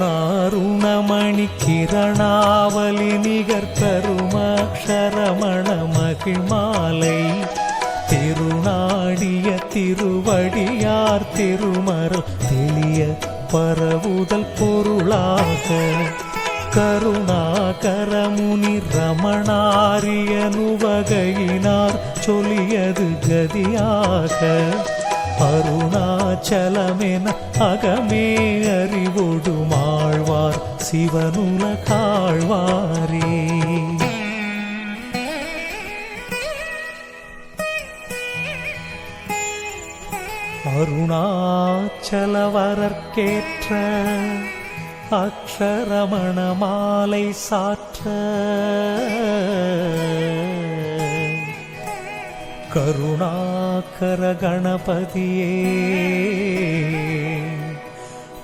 கருணாருணமணி கிரணாவலி நிகர் கருமக்ஷரமண மகிழ்மாலை திருநாடிய திருவடியார் திருமருள் தெளிய பரவுதல் பொருளாக கருணாகரமுனி ரமணாரியனுவகையினார் சொல்லியது கதியாக அருணாச்சலமென அகமே அறிவொடுமாழ்வார் சிவனுலகாழ்வாரே. அருணாச்சலவரற்கேற்ற அக்ஷரமண மாலை சாற்ற கருணாகர கணபதியே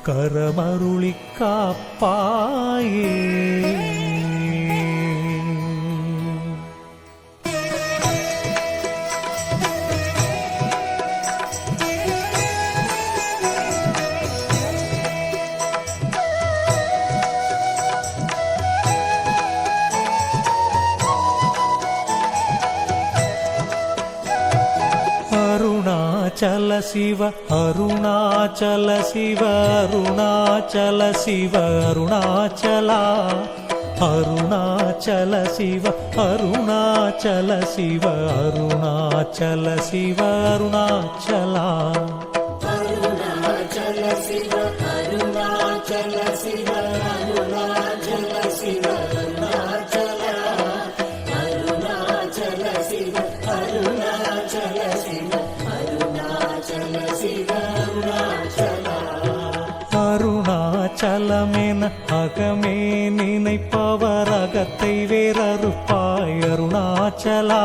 கரமருளி காப்பாயே. அருணாச்சல சிவ அருணாச்சல சிவ அருணாச்சல சிவ அருணாச்சலா அருணாச்சல சிவ அருணாச்சல சிவ அருணாச்சல சிவ அருணாச்சலா அருணாச்சல சிவ அருணாச்சல சிவ அருணாச்சல சிவ அருணாச்சலா அருணாச்சல சிவ அருணாச்சல சிவ அருணாச்சலமென அகமே நினைப்பவர் அகத்தை வேறறுப்பாய் அருணாச்சலா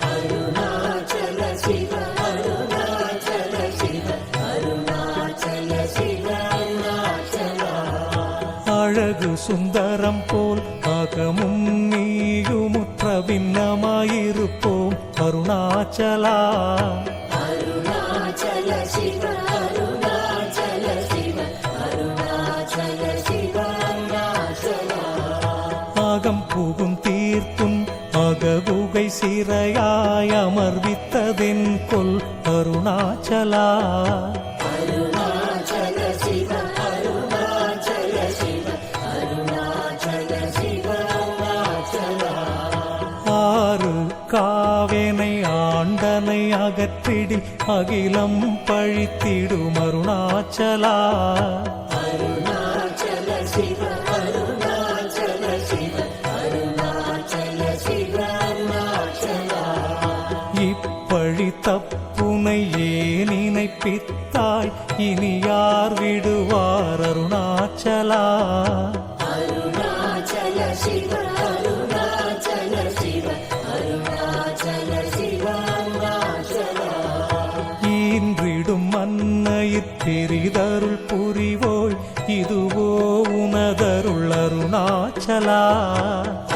அருணாச்சல சிவ அருணாச்சல சிவ அருணாச்சல சிவ அருணாச்சலா அழகு சுந்தரம் போல் அகமும் நீயுமுற்ற பின்னமாயிருப்போம் அருணாச்சலா அருணாச்சல சிவ அருணாச்சல சிவ அருணாச்சல சிவ அருணாச்சலா அகம் புகும் தீர்த்தும் அககுகை சிறையாய் அமர்வித்ததென் கொல் அருணாச்சலா அருணாச்சல சிவ அருணாச்சல சிவ அருணாச்சல சிவ அருணாச்சலா ஆறு காவேனை ஆண்டனை அகற்றிடி அகிலம் பழித்திடும் அருணாச்சலா அருணாச்சல சிவ அருணாச்சல சிவ அருணாச்சல சிவ அருணாச்சலா இப்பழி தப்புனை ஏன் நினைப்பித்தாய் இனி யார் விடுவார் அருணாச்சலா அருணாச்சல சிவ அருணாச்சல சிவ அருணாச்சல சிவ அருணாச்சலா ஈன்றிடும் மன்னையிற் பெரிதருள் புரிவோய் இதுவோ உனதருள் அருணாச்சலா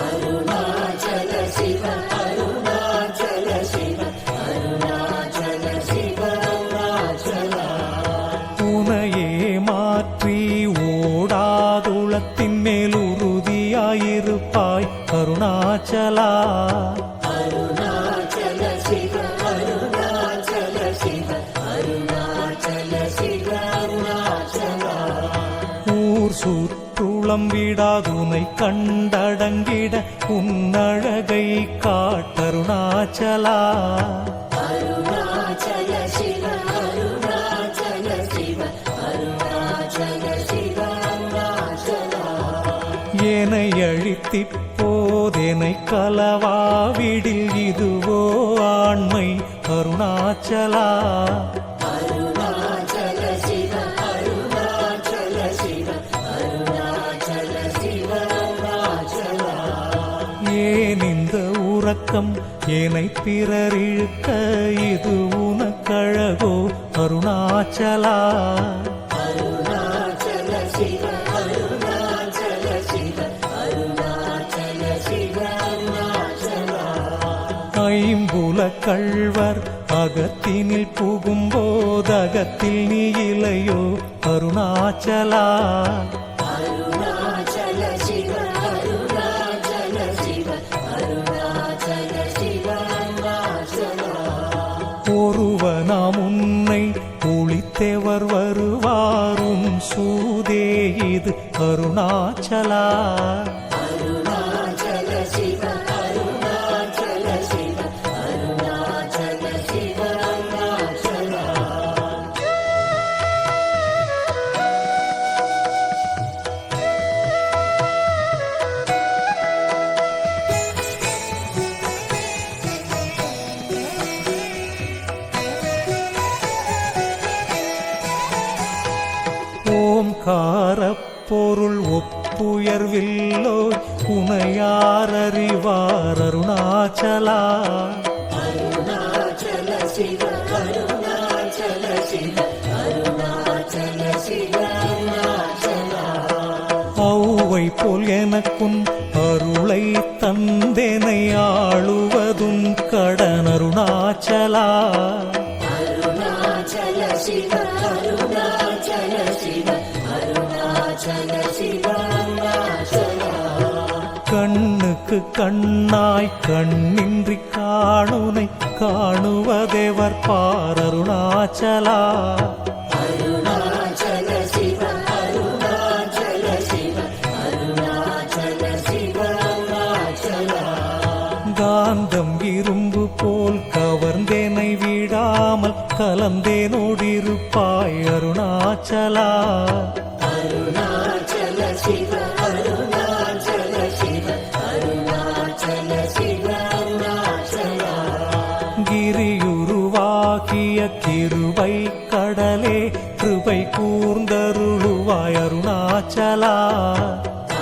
அருணாச்சல சிவ அருணாச்சல சிவ அருணாச்சல சிவ அருணாச்சலா உனையே மாற்றி ஓடாதுளத்தின் மேல் உறுதியாயிருப்பாய் அருணாச்சலா அருணாச்சல சிவ அருணாச்சல சிவ அருணாச்சல சிவ அருணாச்சலா ஊர் சுற்றுளம் விடாதுனை கண்டடங்கிட உன்னழகை காட்டருணாச்சலா அருணாச்சல சிவ அருணாச்சல சிவ அருணாச்சல சிவ அருணாச்சலா ஏனை அழித்திப்போதெனை கலவாவிடில் இதுவோ ஆண்மை அருணாச்சலா அருணாச்சல சிவ அருணாச்சல சிவ அருணாச்சல சிவ அருணாச்சலா ஏன் இந்த உறக்கம் ஏனை பிறர் இழுக்க இது உனக்கழகோ அருணாச்சலா அருணாச்சல சிவ அருணாச்சல சிவ அருணாச்சல சிவ அருணாச்சலா ஐம்புல கள்வர் அகத்தினில் புகும்போதகத்தில் நீ இலையோ அருணாச்சலா. அருணாச்சல சிவ அருணாச்சல சிவ அருணாச்சல சிவ அருணாச்சலா. ஒருவனாம் உன்னை ஒளித்தேவர் வருவாரும் சூதே இது அருணாச்சலா. அருணாச்சல சிவ அருணாச்சல சிவ அருணாச்சல சிவ அருணாச்சலா. ஓம்காரப் பொருள் ஒப்புயர்வில்லோய் உனையாரறிவார் அருணாச்சலா. அருணாச்சல சிவ அருணாச்சல சிவ அருணாச்சல சிவ அருணாச்சலா. ஔவை போல் எனக்கும் அருளை தந்தெனை ஆளுவதும் கடன் அருணாச்சலா. அருணாச்சல சிவ அருணாச்சல சிவ அருணாச்சல சிவ அருணாச்சலா. கண்ணுக்கு கண்ணாய் கண்ணின்றி காணுனை காணுவதேவர் பார் அருணாச்சலா. அருணாச்சல சிவ அருணாச்சல சிவ அருணாச்சல சிவ அருணாச்சலா. காந்தம் இரும்பு போல் கவர்ந்தேனை விடாமல் கலந்தேனோடிருப்பாய் அருணாச்சலா. அருணாச்சல சிவ அருணாச்சல சிவ அருணாச்சல சிவ அருணாச்சலா. கிரியுருவாகிய கிருபை கடலே கிருபை கூர்ந்தருளுவாய் அருணாச்சலா.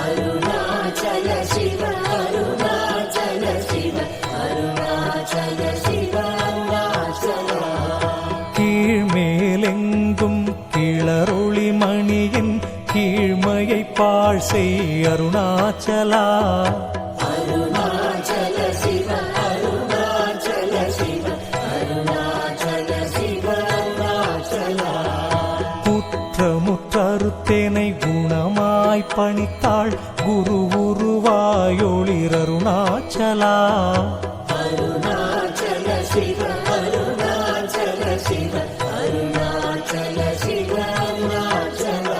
அருணாச்சல சிவ அருணாச்சல சிவ அருணாச்சல சிவ அருணாச்சலா. கீழ்மேலெங்கும் கிளரொளி மணியின் கீழ்மையை பாழ் செய் அருணாச்சலா. அருணாச்சல சிவ அருணாச்சல சிவ அருணாச்சல சிவ அருணாச்சலா. குற்றமுற்றறுத்தேனை குணமாய் பணித்தாள் குரு உருவாயொளிர் அருணாச்சலா. அருணாச்சல சிவ அருணாச்சல சிவ அருணாச்சல சிவ அருணாச்சலா.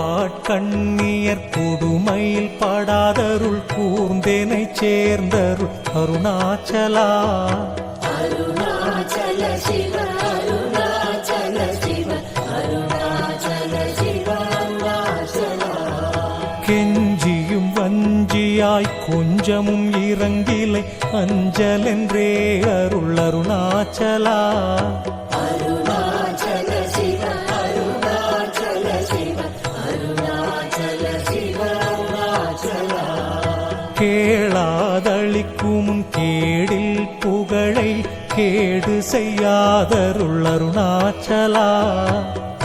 கூர்வாட்கண்ணியர் கொடுமையில் படாதருள் கூர்ந்தேனை சேர்ந்தருள் அருணாச்சலா. அருணாச்சல சிவ அருணாச்சல சிவ அருணாச்சல சிவ அருணாச்சலா. கெஞ்சியும் வஞ்சியாய் கொஞ்சமும் இறங்கிலை அஞ்சலென்றே அருள் அருணாச்சலா. அருணாச்சல சிவ அருணாச்சல சிவ அருணாச்சல சிவ அருணாச்சலா. கேளாதளிக்கும் கேடில் புகழை கேடு செய்யாதருள் அருணாச்சலா.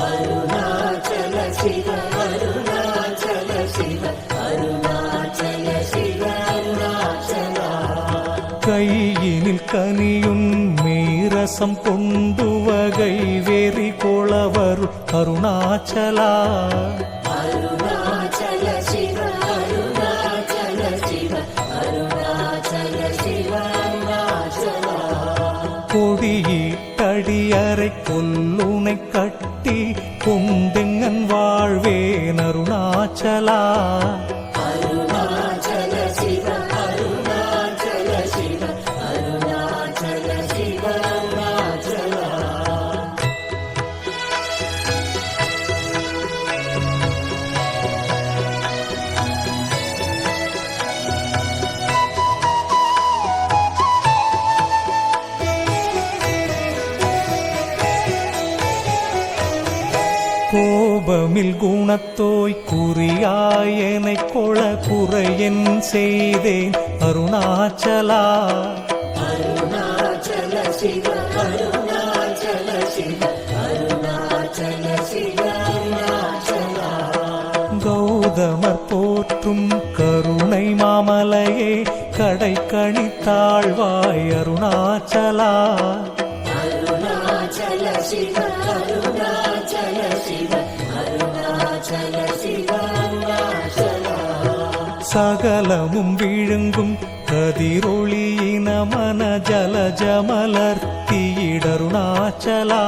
அருணாச்சல சிவ அருணாச்சல சிவ அருணாச்சல சிவ அருணாச்சலா. கையினில் கனியுன் மீரசம் கொண்டு வகை வெறி கொளவருள் அருணாச்சலா. அருணாச்சல சிவ அருணாச்சல சிவ அருணாச்சல சிவ அருணாச்சலா. கொடியீட்டடியறை கொல்லுனை கட்டி கொண்டெங்கன் வாழ்வேன் அருணாச்சலா. அருணாச்சல சிவ அருணாச்சல சிவ அருணாச்சல சிவ அருணாச்சலா. கோபமில் குணத்தோய் குறியாயனை கொள குறையன் செய்தேன் அருணாச்சலா. அருணாச்சல சிவ அருணாச்சல சிவ அருணாச்சல சிவ அருணாச்சலா. கௌதமர் போற்றும் கருணை மாமலையே கடை கணித்த தாழ்வாய் அருணாச்சலா. அருணாச்சல சிவ அருணாச்சல சிவ அருணாச்சல சிவ அருணாச்சலா. சகலமும் விழுங்கும் கதிரொளியின மன ஜலஜமலர்த்தியிடருணாச்சலா.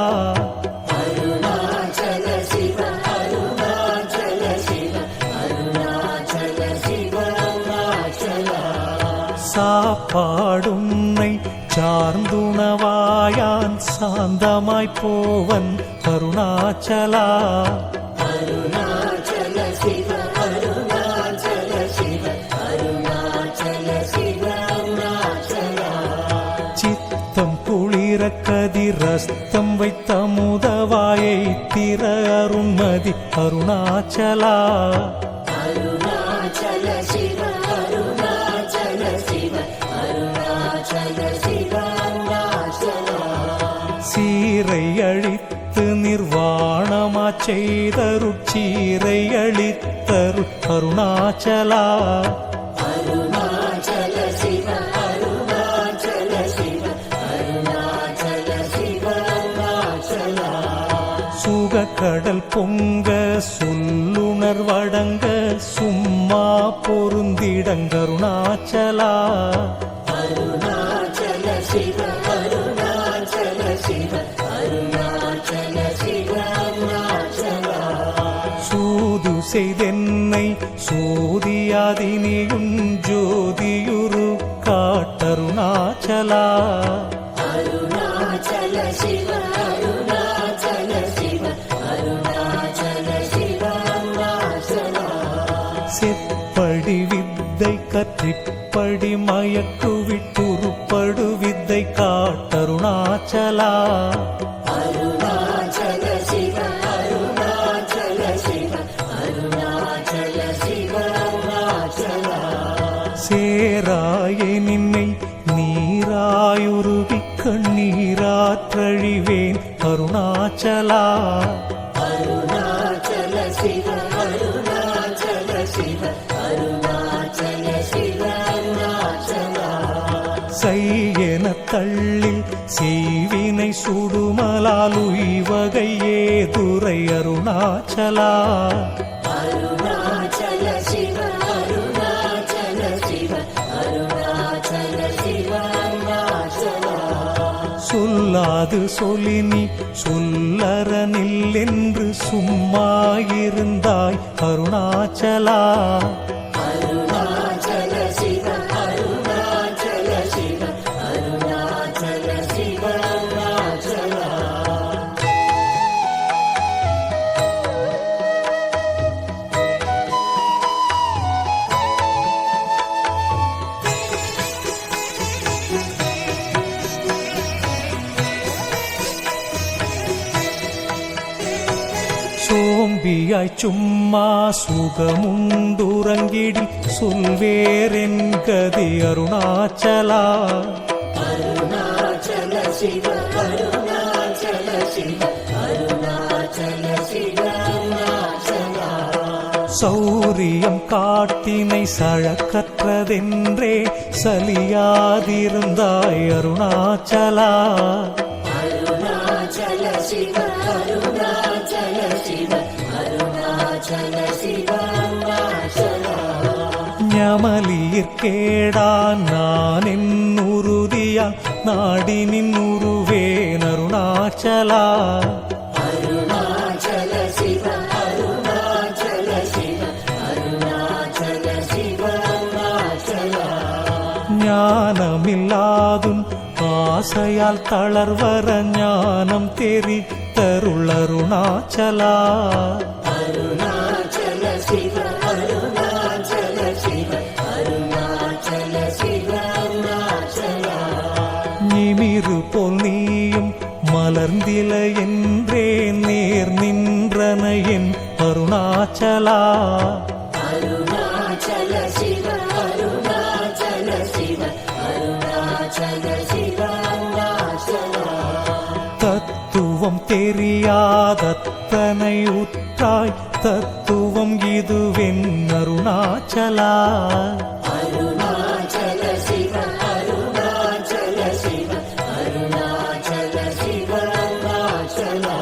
அருணாச்சல சிவ அருணாச்சல சிவ அருணாச்சல சிவ அருணாச்சலா. சாப்பாடுன்னை சார்ந்துணவாயான் சாந்தமாய் போவன் அருணாச்சலா. அருணாச்சல சிவ அருணாச்சல சிவ அருணாச்சல சிவ அருணாச்சலா. சித்தம் குளிர கதிரஸ்தம் வைத்த முதவாயை திற அருண்மதி அருணாச்சலா. அருணாச்சல சிவ அருணாச்சல சிவ அருணாச்சல சிவ அருணாச்சலா. சீரை அழித்து நிர்வாணமா செய்தருட்சீரை அழித்தரு அருணாச்சலா. அருணாச்சல சிவ அருணாச்சல சிவ அருணாச்சல சிவ அருணாச்சலா. சுகக்கடல் பொங்க சொல்லுணர்வடங்க சும்மா பொருந்திடங்கருணாச்சலா. அருணாச்சல சிவ அருணாச்சல சிவ அருணாச்சல சிவ அருணாச்சலா. சூது செய்தென்னை சோதியாதினியும் ஜோதியுரு காட்டருணாச்சலா. அருணாச்சல சிவ அருணாச்சல சிவ அருணாச்சல சிவ அருணாச்சலா. செப்படி வித்தை கற்றிப்படி மயக்குவிட்டுருப்படு வித்தை காட்டருணாச்சலா. அருணாச்சல சிவ அருணாச்சல சிவ அருணாச்சல சிவ அருணாச்சலா. சேராய நின்னை நீராயுருவி கண்ணீராற்றழிவேன் அருணாச்சலா. அருணாச்சல சிவ அருணாச்சல சிவ அருணாச்சல சிவ அருணாச்சலா. செய்யென தள்ளில் செய்வினை சுடுமலால் உய்வகையே துரை அருணாச்சலா. அருணாச்சல சிவ அருணாச்சல சிவ அருணாச்சல சிவ அருணாச்சலா. சொல்லாது சொலினி சொல்லறனில் என்று சும்மாயிருந்தாய் அருணாச்சலா. அருணாச்சல சிவ அருணாச்சல சிவ அருணாச்சல சிவ அருணாச்சலா. சோம்பியாய் சும்மா சுகமுண்டுறங்கிடி சொல்வேரென் கதி அருணாச்சலா. அருணாச்சல சிவ அருணாச்சல சிவ அருணாச்சல சிவ அருணாச்சலா. சௌரியம் காட்டினை சழக்கற்றதென்றே சலியாதிருந்தாய் அருணாச்சலா. அருணாச்சல சிவ அருணாச்சல சிவ அருணாச்சல சிவ அருணாச்சலா. ஞமலியிற்கேடா நான் என் உறுதியா நாடி நின் உருவேன் அருணாச்சலா. அருணாச்சல சிவ அருணாச்சல சிவ அருணாச்சல சிவ அருணாச்சலா. ஞானமில்லாதும் ஆசையால் தளர்வர ஞானம் தெரித்தருள் அருணாச்சலா. அருணாச்சல சிவ அருணாச்சல சிவ அருணாச்சல சிவ அருணாச்சலா. நிமிரு போல் நீயும் மலர்ந்தில என்றே நேர் நின்றன என் அருணாச்சலா. அருணாச்சல சிவ அருணாச்சல சிவ அருணாச்சல சிவ அருணாச்சலா. தத்துவம் தெரியாதத்தனை உற்றாய் தத்துவம் இதுவென் அருணாச்சலா. அருணாச்சல சிவ அருணாச்சல சிவ அருணாச்சல சிவ அருணாச்சலா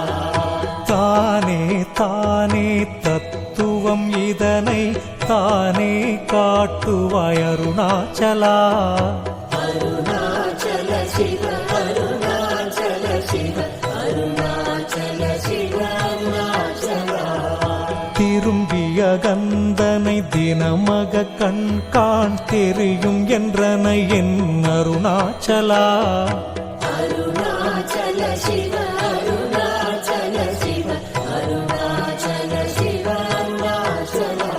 தானே தானே தத்துவம் இதனை தானே காட்டுவாய் அருணாச்சலா அருணாச்சல சிவ அருணாச்சல சிவ அருணாச்சல சிவ அருணாச்சலா திரும்பிய கந்தனை தினமக கண்காண் தெரியும் என்றனை என் அருணாச்சலா அருணாச்சல சிவ அருணாச்சல சிவ அருணாச்சல சிவ அருணாச்சலா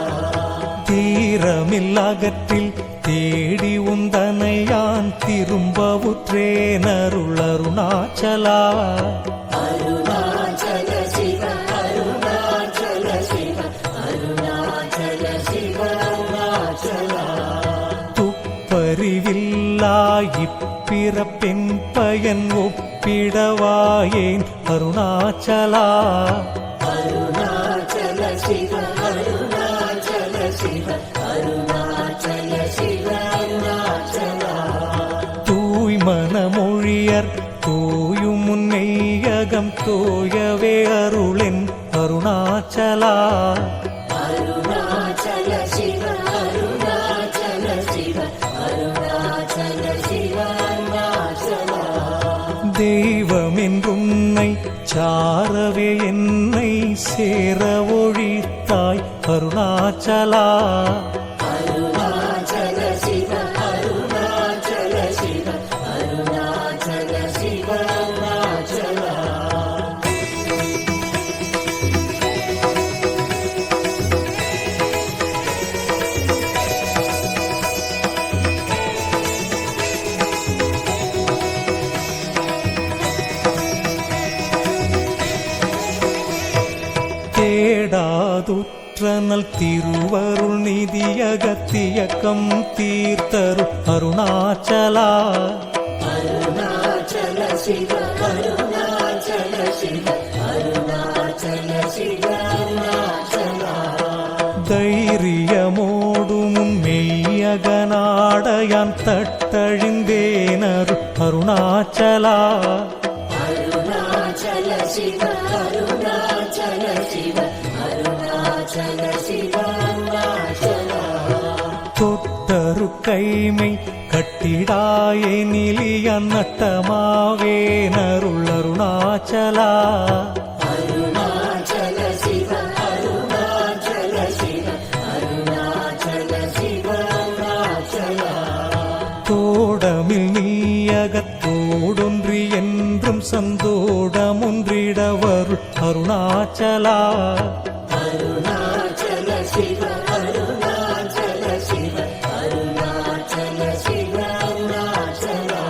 தீரமில்லகற்றில் தேடி உந்தனை யான் திரும்பவுற்றேன் அருள் அருணாச்சலா அருணாச்சல சிவ அருணாச்சல சிவ அருணாச்சல சிவ அருணாச்சலா துப்பறிவில்லா இப்பிறப்பெண் பயன் ஒப்பிடவாயேன் அருணாச்சலா அருணாச்சல சிவ அருணாச்சல சிவ அருணாச்சல சிவ அருணாச்சலா தூய்மனமொழியர் தூயும் முன்னையகம் தோயவே அருளென் அருணாச்சலா அருணாச்சல சிவ அருணாச்சல சிவ அருணாச்சல சிவ அருணாச்சலா தெய்வமென்றுன்னை சாரவே என்னை சேர ஒழித்தாய் அருணாச்சலா அருணாச்சல சிவ அருணாச்சல சிவ அருணாச்சல சிவ அருணாச்சலா தேடாதுற்றனல் திருவருள் நிதியகத்தியக்கம் தீர்த்தரு அருணாச்சலா அருணாச்சல சிவ அருணாச்சல சிவ அருணாச்சல சிவ அருணாச்சலா தைரியமோடும் மெய்யகநாடயான் தட்டழிந்தேனரு அருணாச்சலா அருணாச்சல சிவ அருணாச்சல சிவ அருணாச்சல சிவ அருணாச்சலா தொட்டரு கைமை கட்டிடாயே நிலியன் நட்டமாவேனருள் அருணாச்சலா அருணாச்சல சிவ அருணாச்சல சிவ அருணாச்சல சிவ அருணாச்சலா தோடமில் நீயகத்தோடொன்றி என்றும் சந்தோடமொன்றிடவர் அருணாச்சலா அருணாச்சல சிவ அருணாச்சல சிவ அருணாச்சல சிவ அருணாச்சலா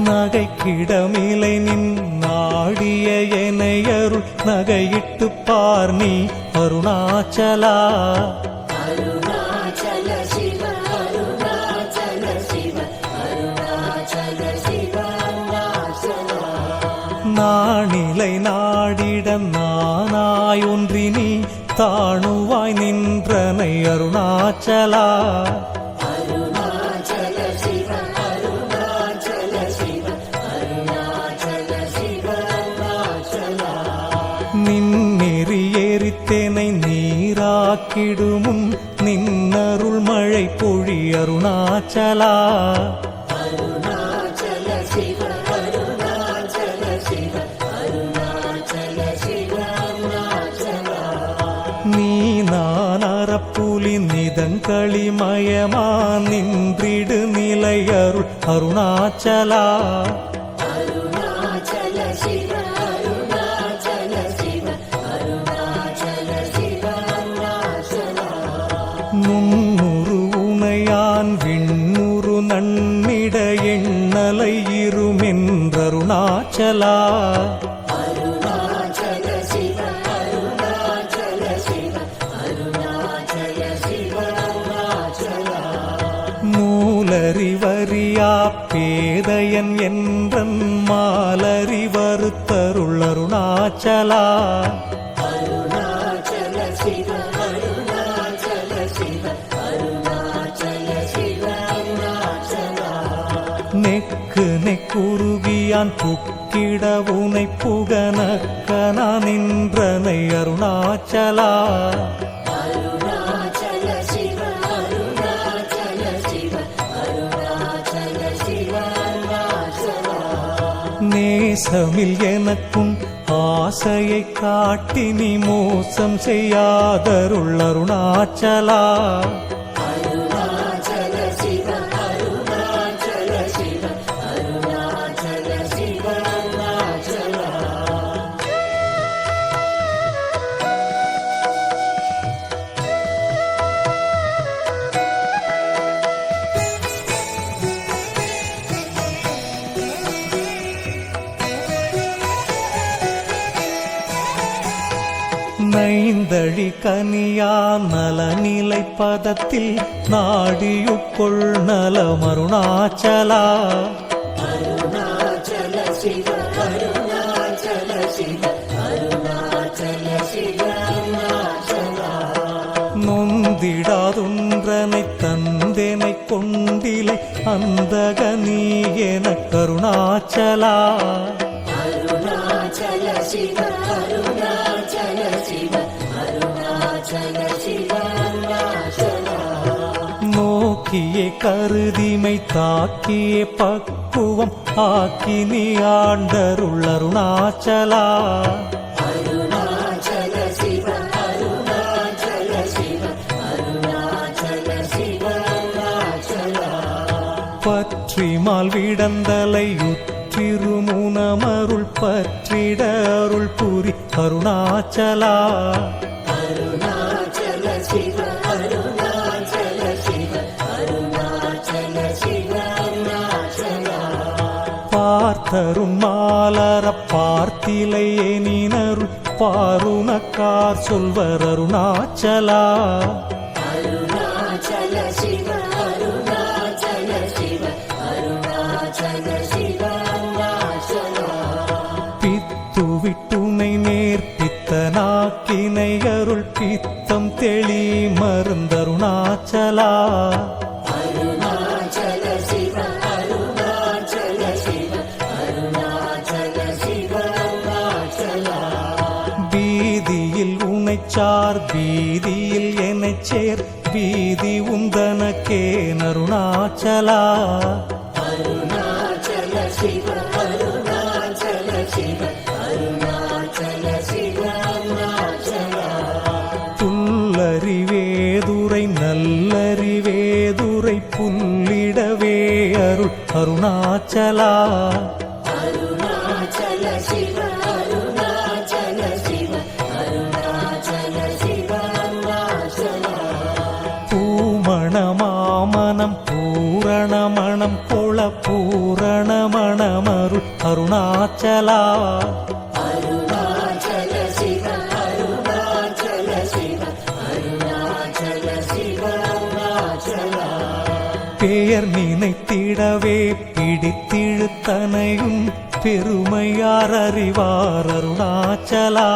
நகைக்கிடமிலை நின் நாடிய எனையருள் நகையிட்டு பார் நீ அருணாச்சலா அருணாச்சல சிவ அருணாச்சல சிவ அருணாச்சல சிவ அருணாச்சலா நாணிலை நாடிடம் நானாய் ஒன்றி நீ தாணுவாய் நின்றனை அருணாச்சலா அருணாச்சல சிவ அருணாச்சல சிவ அருணாச்சல சிவ அருணாச்சலா நின்னெறி எரித்தேனை நீராக்கிடுமுன் நின்னருள் மழை பொழி அருணாச்சலா அருணாச்சல சிவ அருணாச்சல சிவ அருணாச்சல சிவ அருணாச்சலா நீ நான் அறப்புலி நிதங்களிமயமா நின்றிடு நிலையருள் அருணாச்சலா அருணாச்சல சிவ அருணாச்சல சிவ அருணாச்சல சிவ அருணாச்சலா முன்னுரு உனையான் விண்ணுரு நன்னிட எண்ணலை இருமென்றருணாச்சலா அருணாச்சல சிவ அருணாச்சல சிவ அருணாச்சல சிவ அருணாச்சலா நூலறிவறியா பேதையன் என்றன் மாலறிவறுத்தருள் அருணாச்சலா அருணாச்சல சிவ அருணாச்சல சிவ அருணாச்சல சிவ அருணாச்சலா நெக்கு நெக்கு குறுகியான் புக்கிட உனை புகனக்கனா நின்றனை அருணாச்சலா அருணாச்சல சிவ அருணாச்சல சிவ அருணாச்சல சிவ அருணாச்சலா நேசமில் எனக்கும் ஆசையை காட்டி நீ மோசம் செய்யாதருள் அருணாச்சலா அருணாச்சல சிவ அருணாச்சல சிவ அருணாச்சல சிவ அருணாச்சலா நைந்தழி கனியா நலநிலை பதத்தில் நாடியுட்கொள் நலம் அருணாச்சலா அருணாச்சல சிவ அருணாச்சல சிவ அருணாச்சல சிவ அருணாச்சலா நொந்திடாதொன்றனை தந்தெனை கொண்டிலை அந்தக நீ என கருணாச்சலா அருணாச்சல சிவ அருணாச்சல சிவ அருணாச்சல சிவ அருணாச்சலா நோக்கியே கருதிமை தாக்கியே பக்குவம் ஆக்கி நீ ஆண்டருள் அருணாச்சலா அருணாச்சல சிவ அருணாச்சல சிவ அருணாச்சல சிவ அருணாச்சலா பற்றிமால் விடந்தலை திருமுனமருள் பற்றிட அருள் புரி அருணாச்சலா அருணாச்சல சிவ அருணாச்சல சிவ அருணாச்சல சிவ அருணாச்சலா பார்த்தருண் மாலர பார்த்திலை எனினருள் பாருணக்கார் சொல்வர் அருணாச்சலா அருணாச்சல சிவ அருணாச்சல சிவ அருணாச்சல சிவ அருணாச்சலா பித்துவிட்டுனை நேர்பித்தனாக்கினை அருள் பித்தம் தெளி மருந்தருணாச்சலா அருணாச்சல சிவ அருணாச்சல சிவ அருணாச்சல சிவ அருணாச்சலா பீதியில் உனைச்சார் பீதியில் எனச் சேர் பீதி உந்தனக்கே அருணாச்சலா அருணாச்சல சிவ அருணாச்சல சிவ அருணாச்சல சிவ அருணாச்சலா புல்லறிவேதுரை நல்லறிவேதுரை புல்லிடவே அருள் அருணாச்சலா அருணாச்சல சிவ அருணாச்சல சிவ அருணாச்சல சிவ அருணாச்சலா பூமணமாமனம் பூரணமணம் கொள பூரணமணமருள் அருணாச்சலா அருணாச்சல சிவ அருணாச்சல சிவ அருணாச்சல சிவ அருணாச்சலா பெயர் நினைத்திடவே பிடித்திழுத்தனையும் பெருமையார் அறிவார் அருணாச்சலா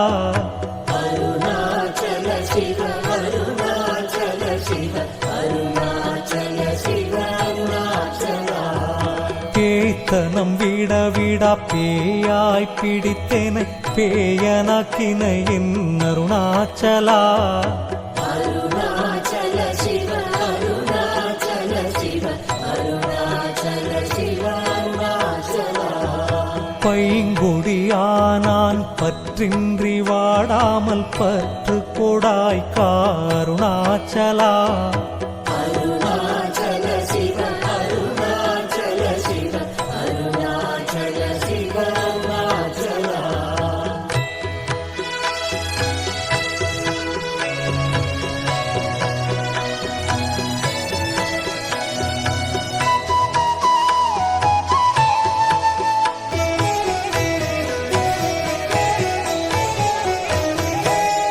அருணாச்சல சிவ அருணாச்சல சிவ அருணாச்சல சிவ அருணாச்சலா பேய்த்தனம் விட விடா பேயாய் பிடித்தேனை பேயனாக்கினை என் அருணாச்சலா அருணாச்சல சிவ அருணாச்சல சிவ அருணாச்சல சிவ அருணாச்சலா பைங்கொடியானான் பற்றின்றி வாடாமல் பற்று கொடாய் காருணாச்சலா அருணாச்சல சிவ அருணாச்சல சிவ அருணாச்சல சிவ அருணாச்சலா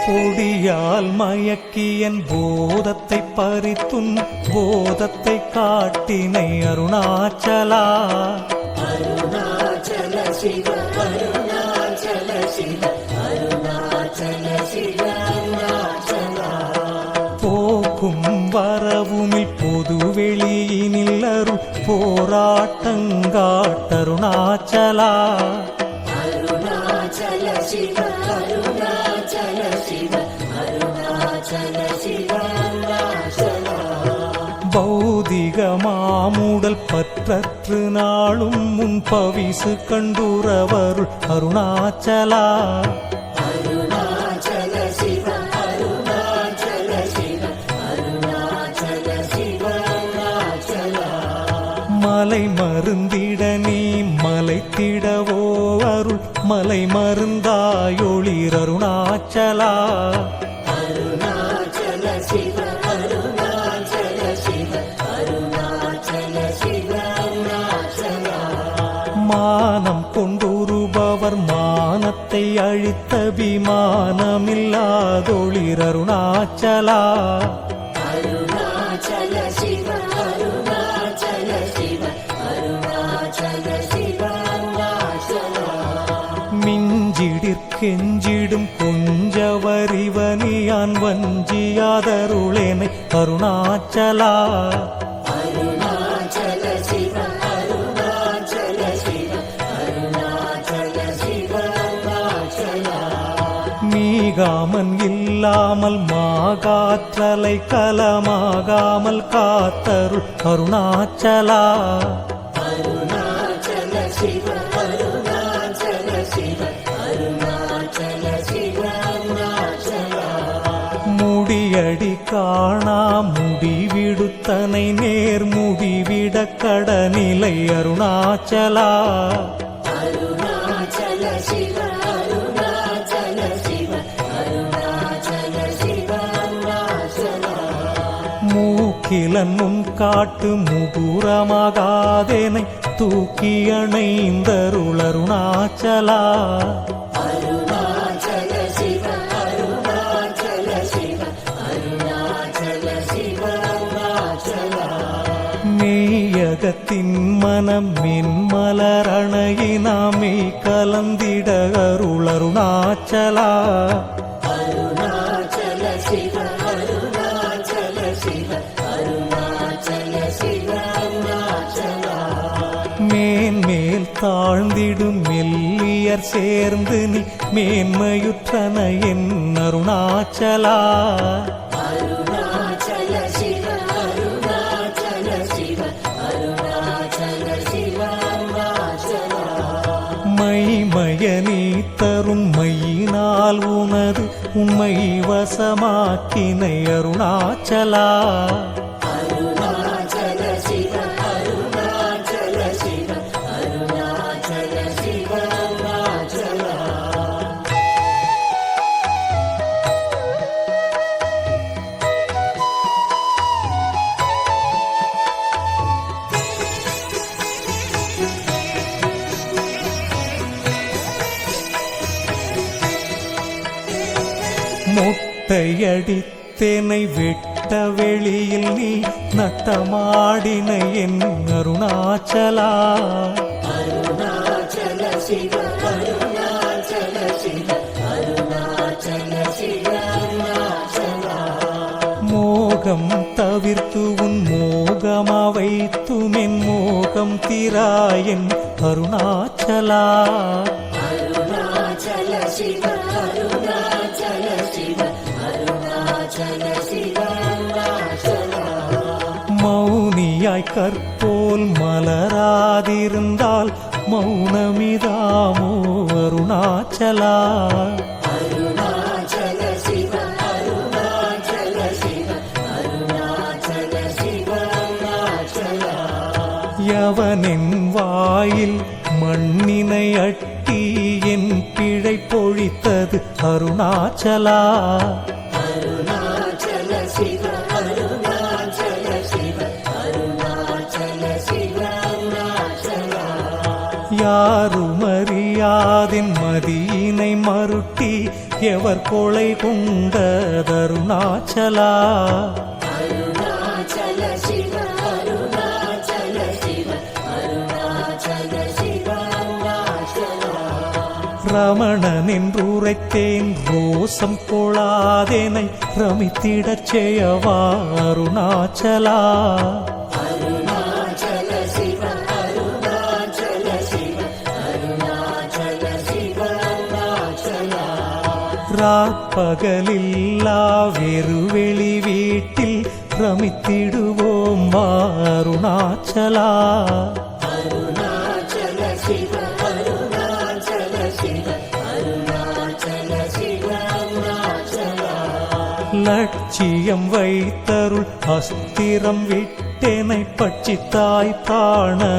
பொடியால் மயக்கியன் போதத்தை பறித்துன் போதத்தை காட்டினை அருணாச்சலா அருணாச்சல சிவ அருணாச்சல சிவ அருணாச்சல சிவ அருணாச்சலா போக்கும் வரவுமில் பொது வெளியினில் அருள் போராட்டங்காட்ட அருணாச்சலா அருணாச்சல சிவ அருணாச்சல சிவ அருணாச்சல சிவ அருணாச்சலா பௌதிக மாமுடல் பற்றற்று நாளும் முன் பவிசு கண்டுறவருள் அருணாச்சலா அருணாச்சல சிவ அருணாச்சல சிவ அருணாச்சல சிவ அருணாச்சலா மலை மருந்திட நீ மலைத்திடவோ அருள் மலை மருந்தாயொளிர் அருணாச்சலா அருணாச்சல சிவ அருணாச்சல சிவ அருணாச்சல சிவ அருணாச்சலா மானம் கொண்டுருபவர் மானத்தை அழித்த விமானமில்லாதொளிர் அருணாச்சலா அருணாச்சல சிவ அருணாச்சல சிவ அருணாச்சல சிவ அருணாச்சலா மிஞ்சிடிற்கெஞ்சிடும் கொஞ்சவரிவனியான் வஞ்சியாதருளேனை அருணாச்சலா அருணாச்சல சிவ அருணாச்சல சிவ அருணாச்சல சிவ அருணாச்சலா மீகாமன் இல்லாமல் மாகாற்றலை கலமாகாமல் காத்தருள் அருணாச்சலா அருணாச்சல சிவ அருணாச்சல சிவ அருணாச்சல சிவ அருணாச்சலா முடியடி காணா முடிவிடுத்தனை நேர் முடிவிட கடநிலை அருணாச்சலா அருணாச்சல சிவ அருணாச்சல சிவ அருணாச்சல சிவ அருணாச்சலா மூக்கிலன் முன் காட்டு முகுரமாகாதேனை தூக்கி அணைந்தருள் அருணாச்சலா அருணாச்சல சிவ அருணாச்சல சிவ அருணாச்சல சிவ அருணாச்சலா மெய்யகத்தின் மனம் மென்மலரணையினாமே கலந்திட அருள் அருணாச்சலா அருணாச்சல சிவ அருணாச்சல சிவ அருணாச்சல சிவ அருணாச்சலா மேன்மேல் தாழ்ந்திடும் மெல்லியர் சேர்ந்து நீ மேன்மையுற்றன என் அருணாச்சலா அருணாச்சல சிவ அருணாச்சல சிவ அருணாச்சல சிவ அருணாச்சலா மைமய நீ தரும் மையினால் உனது உண்மை வசமாக்கினை அருணாச்சலா அருணாச்சல சிவ அருணாச்சல சிவ அருணாச்சல சிவ அருணாச்சலா மொட்டையடித்தேனை வெட்ட வெளியில் நீ நட்டமாடின என் அருணாச்சலா அருணாச்சல சிவ அருணாச்சல சிவ அருணாச்சல சிவ அருணாச்சலா மோகம் தவிர்த்து உன் மோகமா வைத்துமென் மோகம் தீராயன் அருணாச்சலா அருணாச்சல சிவ அருணாச்சல சிவ அருணாச்சல சிவ அருணாச்சலா மௌனியாய் கற்போல் மலராதிருந்தால் மௌனமிதாமோ அருணாச்சலா அருணாச்சல சிவ அருணாச்சல சிவ அருணாச்சல சிவ அருணாச்சலா யவனின் வாயில் மண்ணினை அட்டி என் பிழை பொழித்தது அருணாச்சலா அருணாச்சல சிவ அருணாச்சல சிவ அருணாச்சல சிவ அருணாச்சலா யாருமறியாதின் மதியினை மருட்டி எவர் கொலை கொண்டதருணாச்சலா அருணாச்சல சிவ அருணாச்சல சிவ அருணாச்சல சிவ அருணாச்சலா ரமணன் என்றுரைத்தேன் ரோசம் கொளாதேனை ரமித்திடச் செய்யவா அருணாச்சலா அருணாச்சல சிவ அருணாச்சல சிவ ராப்பகலில்லா வெறுவெளி வீட்டில் ரமித்திடுவோம் வா அருணாச்சலா. அருணாச்சல சிவ அருணாச்சல சிவ அருணாச்சல சிவ அருணாச்சலா. லட்சியம் வைத்தருள் அஸ்திரம் விட்டெனை பட்சித்தாய் பிராணனுடருணாச்சலா.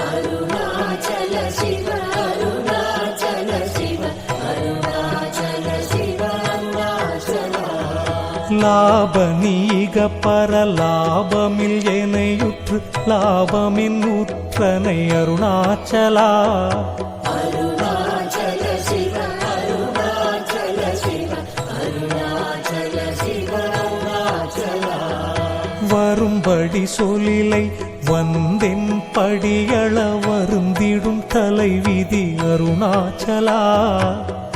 அருணாச்சல சிவ அருணாச்சல சிவ அருணாச்சல சிவ அருணாச்சலா. லாபநீக பரலாபமில் எனையுற்று லாபமின் உற்றனை அருணாச்சலா. அருணாச்சல சிவ அருணாச்சல சிவ அருணாச்சல சிவ அருணாச்சலா. வரும்படி சொலிலை வந்தென் படியள வருந்திடும் தலைவிதி அருணாச்சலா.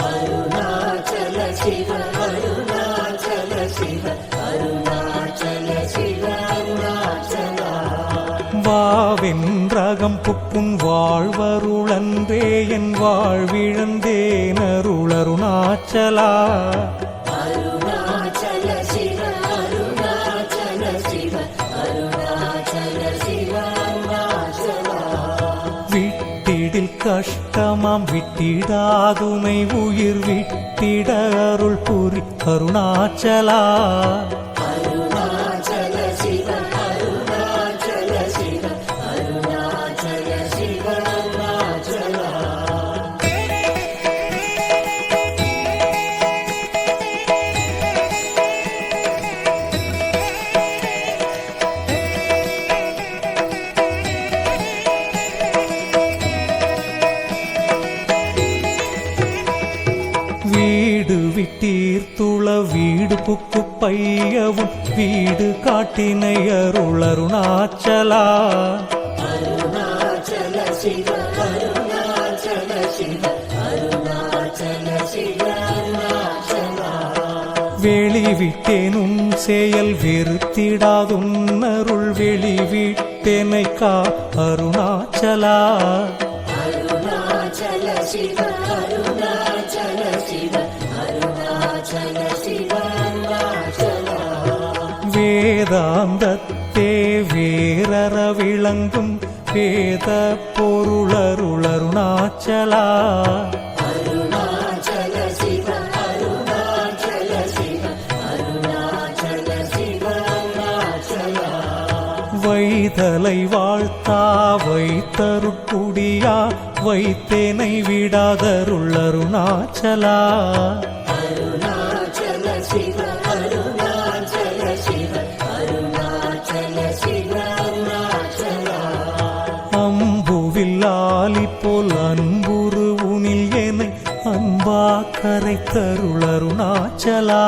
அருணாச்சல சிவ அருணாச்சல சிவ அருணாச்சல சிவ அருணாச்சலா. வாவென்றகம் புப்புன் வாழ்வருளன்றே என் வாழ்விழந்தேன் அருளருணாச்சலா. அருணாச்சல சிவ அருணாச்சல சிவ அருணாச்சல சிவ அருணாச்சலா. விட்டிடில் கஷ்டமாம் விட்டிடாதுனை உயிர் விட்டிட அருள் புரி அருணாச்சலா. அருணாச்சல சிவ அருணாச்சல சிவ அருணாச்சல சிவ அருணாச்சலா. வீடு விட்டீர்த்துள வீடு புக்கு பையவும் வீடு காட்டினை அருளருணாச்சலா. அருணாச்சல சிவ அருணாச்சல சிவ அருணாச்சல சிவ அருணாச்சலா. வெளிவிட்டேனும் செயல் வெறுத்திடாதுன் அருள் வெளிவிட்டேனை கா அருணாச்சலா. அருணாச்சல சிவ அருணாச்சல சிவ அருணாச்சல சிவ அருணாச்சலா. வேதாந்தத்தே வேரற விளங்கும் வேத பொருளருளருணாச்சலா. அருணாச்சல சிவ அருணாச்சல சிவ அருணாச்சல சிவ அருணாச்சலா. வைதலை வாழ்த்தா வைத்தருட்குடியா வைத்தேனை விடாதருளருணாச்சலா. அருணாச்சல சிவ அருணாச்சல சிவ அருணாச்சல சிவ அருணாச்சலா. அம்புவில்லாலி போல் அன்புரு உனில் எனை அன்பா கரை தருளருணாச்சலா.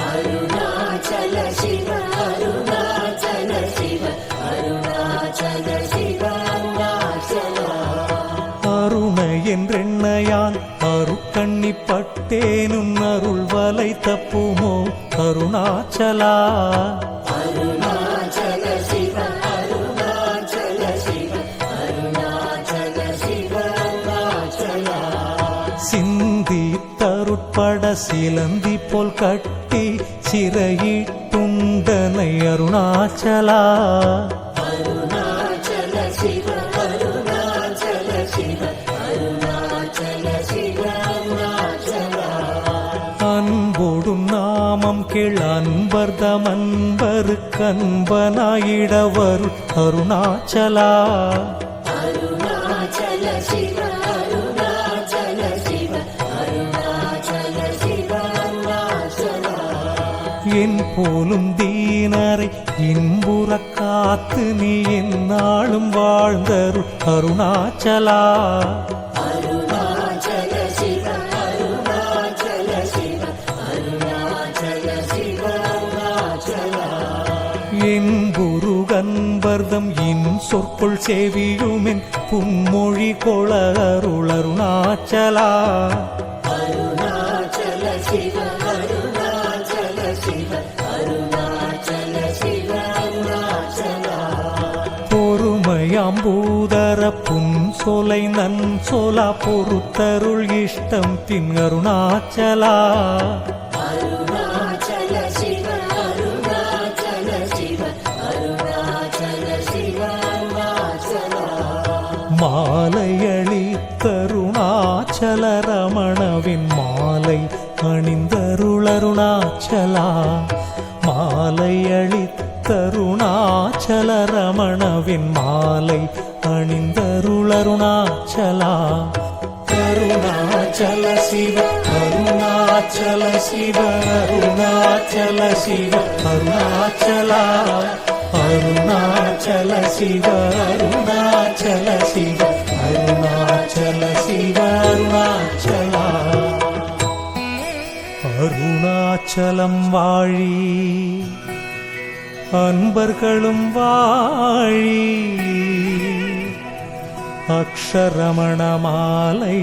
அருணாச்சல சிவ அருணாச்சல சிவ அருணாச்சல சிவ அருணாச்சலா. அருண என்றெண்ணையான் அருக்கண்ணி பட்டேனும் அருள் வலை தப்புமோ அருணாச்சலா. அருணாச்சல சிவ அருணாச்சல சிவ அருணாச்சல சிவ அருணாச்சலா. சிந்தி தருட்பட சிலந்தி போல் கட்டி சிறையிட்டுண்டனை அருணாச்சலா. அருணாச்சல சிவ அருணாச்சல சிவ அருணாச்சல சிவ அருணாச்சலா. அன்போடும் நாமம் கேள் அன்பர்தம் அன்பருக்கு அன்பனாயிடவருள் அருணாச்சலா. அருணாச்சல சிவ அருணாச்சல சிவ அருணாச்சல சிவ அருணாச்சலா. என் போலும் தீனரை இன்புற காத்து நீ எந்நாளும் வாழ்ந்தருள் அருணாச்சலா. அருணாச்சல சிவ அருணாச்சல சிவ அருணாச்சல சிவ அருணாச்சலா. என் குரு கன்பர்தம் இன் சொற்கொள் செவியுமென் புன்மொழி கொள அருள் அருணாச்சலா. அருணாச்சல சிவ அருணாச்சல சிவ அருணாச்சல சிவ அருணாச்சலா. பொறுமையாம்பூத பொருதர புன்சொலை நன்சொலா பொறுத்தருள் இஷ்டம் தின் அருணாச்சலா அருணாச்சல சிவ அருணாச்சல சிவ அருணாச்சல சிவ அருணாச்சலா மாலையளி தருணாச்சல ரமணவின் மாலை அணிந்தருளருணாச்சலா மாலையளி தருணாச்சல ரமணவின் மாலை அணிந்தருளருணாச்சலா அருணாச்சல சிவ அருணாச்சல சிவ அருணாச்சல சிவ அருணாச்சலா அருணாச்சல சிவ அருணாச்சல சிவ அருணாச்சல சிவ அருணாச்சலா அருணாச்சலம் வாழி அன்பர்களும் வாழி அக்ஷரமண மாலை